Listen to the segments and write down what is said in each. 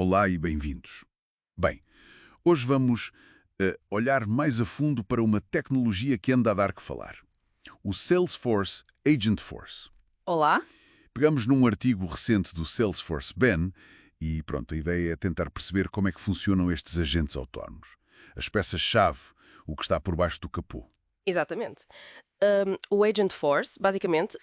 Olá e bem-vindos. Bem, hoje vamos olhar mais a fundo para uma tecnologia que anda a dar que falar. O Salesforce Agentforce. Olá? Pegamos num artigo recente do Salesforce Ben e pronto, a ideia é tentar perceber como é que funcionam estes agentes autónomos. As peças-chave, o que está por baixo do capô. Exatamente. O Agent Force, basicamente,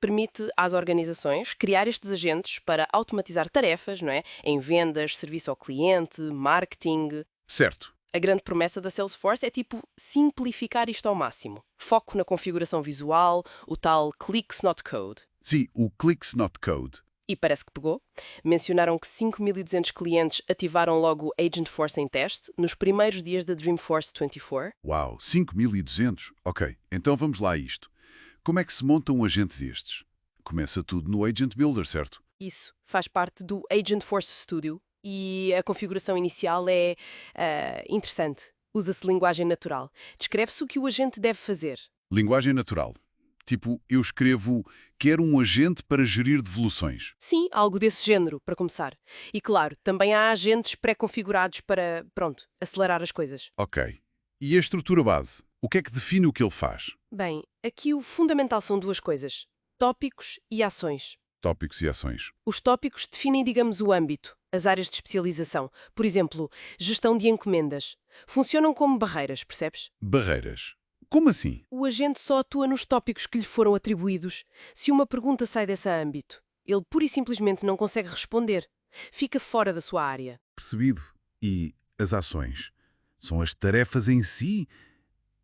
permite às organizações criar estes agentes para automatizar tarefas, não é? Em vendas, serviço ao cliente, marketing. Certo. A grande promessa da Salesforce é tipo simplificar isto ao máximo. Foco na configuração visual, o tal Clicks Not Code. Sim, o Clicks Not Code. E parece que pegou. Mencionaram que 5.200 clientes ativaram logo o Agent Force em teste nos primeiros dias da Dreamforce 24. Uau, 5.200? Ok, então vamos lá a isto. Como é que se monta um agente destes? Começa tudo no Agent Builder, certo? Isso faz parte do Agent Force Studio e a configuração inicial é interessante. Usa-se linguagem natural. Descreve-se o que o agente deve fazer. Linguagem natural. Tipo, eu escrevo quero um agente para gerir devoluções. Sim, algo desse género, para começar. E claro, também há agentes pré-configurados para, pronto, acelerar as coisas. Ok. E a estrutura base? O que é que define o que ele faz? Bem, aqui o fundamental são duas coisas: tópicos e ações. Tópicos e ações. Os tópicos definem, digamos, o âmbito, as áreas de especialização. Por exemplo, gestão de encomendas. Funcionam como barreiras, percebes? Barreiras. Como assim? O agente só atua nos tópicos que lhe foram atribuídos. Se uma pergunta sai desse âmbito, ele pura e simplesmente não consegue responder. Fica fora da sua área. Percebido. E as ações? São as tarefas em si?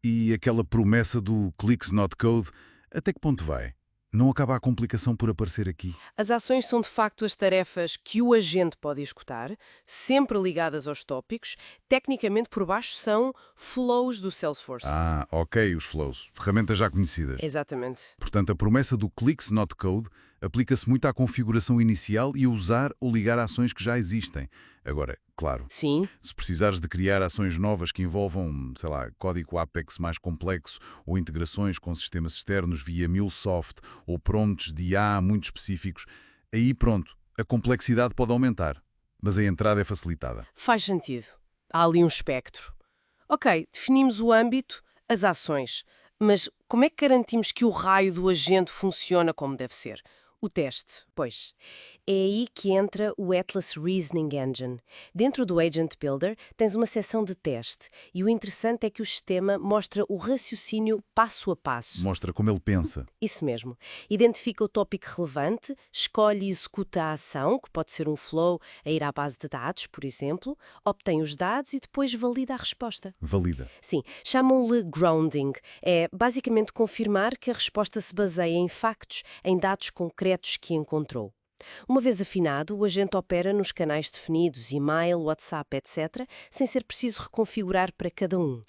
E aquela promessa do Clicks Not Code, até que ponto vai? Não acaba a complicação por aparecer aqui? As ações são de facto as tarefas que o agente pode executar, sempre ligadas aos tópicos. Tecnicamente, por baixo são flows do Salesforce. Ah, ok, os flows. Ferramentas já conhecidas. Exatamente. Portanto, a promessa do Clicks Not Code aplica-se muito à configuração inicial e a usar ou ligar ações que já existem. Agora, claro, Sim. se precisares de criar ações novas que envolvam, sei lá, código Apex mais complexo ou integrações com sistemas externos via MuleSoft ou prompts de IA muito específicos, aí pronto, a complexidade pode aumentar, mas a entrada é facilitada. Faz sentido. Há ali um espectro. Ok, definimos o âmbito, as ações. Mas como é que garantimos que o raio do agente funciona como deve ser? O teste, pois. É aí que entra o Atlas Reasoning Engine. Dentro do Agent Builder tens uma seção de teste e o interessante é que o sistema mostra o raciocínio passo a passo. Mostra como ele pensa. Isso mesmo. Identifica o tópico relevante, escolhe e executa a ação, que pode ser um flow a ir à base de dados, por exemplo, obtém os dados e depois valida a resposta. Valida. Sim, chamam-lhe grounding. É basicamente confirmar que a resposta se baseia em factos, em dados concretos que encontrou. Uma vez afinado, o agente opera nos canais definidos, e-mail, WhatsApp, etc., sem ser preciso reconfigurar para cada um.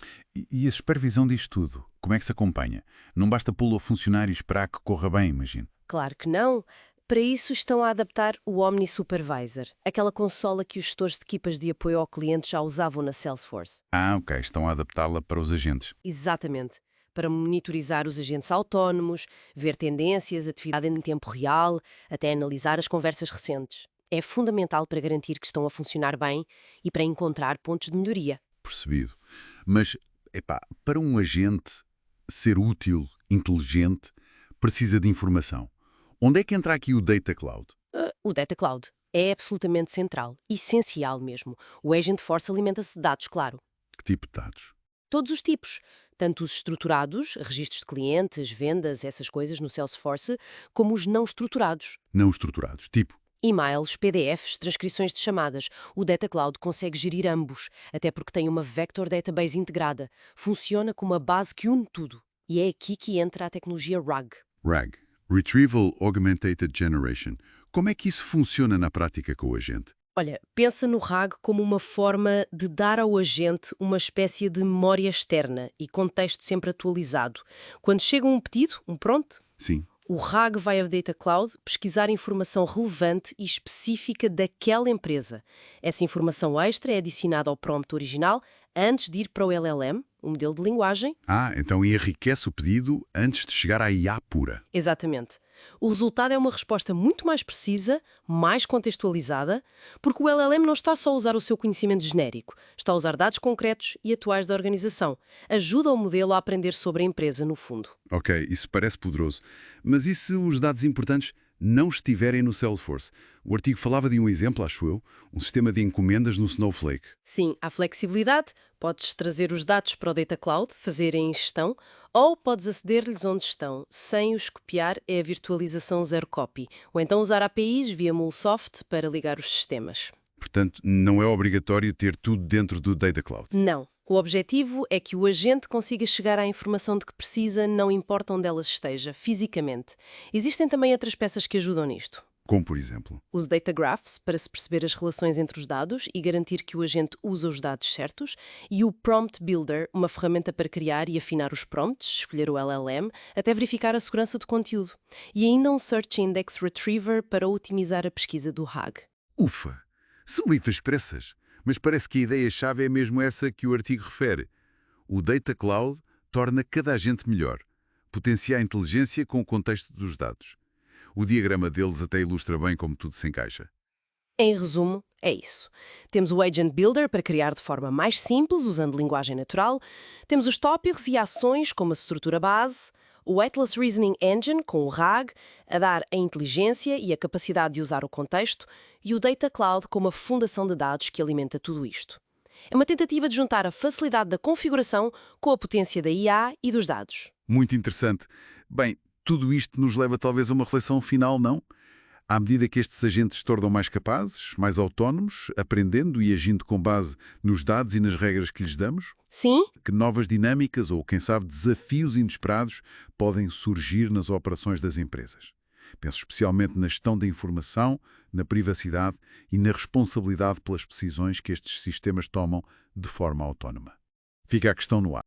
E a supervisão disto tudo? Como é que se acompanha? Não basta pô-lo a funcionar e esperar que corra bem, imagino. Claro que não. Para isso estão a adaptar o Omni Supervisor, aquela consola que os gestores de equipas de apoio ao cliente já usavam na Salesforce. Ah, ok. Estão a adaptá-la para os agentes. Exatamente. Para monitorizar os agentes autónomos, ver tendências, atividade em tempo real, até analisar as conversas recentes. É fundamental para garantir que estão a funcionar bem e para encontrar pontos de melhoria. Percebido. Mas, para um agente ser útil, inteligente, precisa de informação. Onde é que entra aqui o Data Cloud? O Data Cloud é absolutamente central, essencial mesmo. O Agent Force alimenta-se de dados, claro. Que tipo de dados? Todos os tipos, tanto os estruturados, registros de clientes, vendas, essas coisas no Salesforce, como os não estruturados. Não estruturados. Tipo, E-mails, PDFs, transcrições de chamadas. O Data Cloud consegue gerir ambos, até porque tem uma Vector Database integrada. Funciona como uma base que une tudo. E é aqui que entra a tecnologia RAG. RAG. Retrieval Augmented Generation. Como é que isso funciona na prática com o agente? Olha, pensa no RAG como uma forma de dar ao agente uma espécie de memória externa e contexto sempre atualizado. Quando chega um pedido, um prompt, Sim. o RAG vai ao Data Cloud pesquisar informação relevante e específica daquela empresa. Essa informação extra é adicionada ao prompt original antes de ir para o LLM, o modelo de linguagem. Ah, então enriquece o pedido antes de chegar à IA pura. Exatamente. O resultado é uma resposta muito mais precisa, mais contextualizada, porque o LLM não está só a usar o seu conhecimento genérico, está a usar dados concretos e atuais da organização. Ajuda o modelo a aprender sobre a empresa, no fundo. Ok, isso parece poderoso. Mas e se os dados importantes não estiverem no Salesforce? O artigo falava de um exemplo, acho eu, um sistema de encomendas no Snowflake. Sim, há flexibilidade, podes trazer os dados para o Data Cloud, fazer a ingestão, ou podes aceder-lhes onde estão, sem os copiar, é a virtualização zero copy, ou então usar APIs via MuleSoft para ligar os sistemas. Portanto, não é obrigatório ter tudo dentro do Data Cloud. Não. O objetivo é que o agente consiga chegar à informação de que precisa, não importa onde ela esteja, fisicamente. Existem também outras peças que ajudam nisto. Como, por exemplo? Use Data Graphs para se perceber as relações entre os dados e garantir que o agente usa os dados certos, e o Prompt Builder, uma ferramenta para criar e afinar os prompts, escolher o LLM, até verificar a segurança do conteúdo. E ainda um Search Index Retriever para otimizar a pesquisa do RAG. Ufa! São livres expressas, mas parece que a ideia-chave é mesmo essa que o artigo refere. O Data Cloud torna cada agente melhor, potencia a inteligência com o contexto dos dados. O diagrama deles até ilustra bem como tudo se encaixa. Em resumo, é isso. Temos o Agent Builder para criar de forma mais simples, usando linguagem natural. Temos os tópicos e ações como a estrutura base. O Atlas Reasoning Engine, com o RAG, a dar a inteligência e a capacidade de usar o contexto. E o Data Cloud, como a fundação de dados que alimenta tudo isto. É uma tentativa de juntar a facilidade da configuração com a potência da IA e dos dados. Muito interessante. Bem, tudo isto nos leva talvez a uma reflexão final, não? À medida que estes agentes se tornam mais capazes, mais autónomos, aprendendo e agindo com base nos dados e nas regras que lhes damos, Sim? que novas dinâmicas ou, quem sabe, desafios inesperados podem surgir nas operações das empresas. Penso especialmente na gestão da informação, na privacidade e na responsabilidade pelas decisões que estes sistemas tomam de forma autónoma. Fica a questão no ar.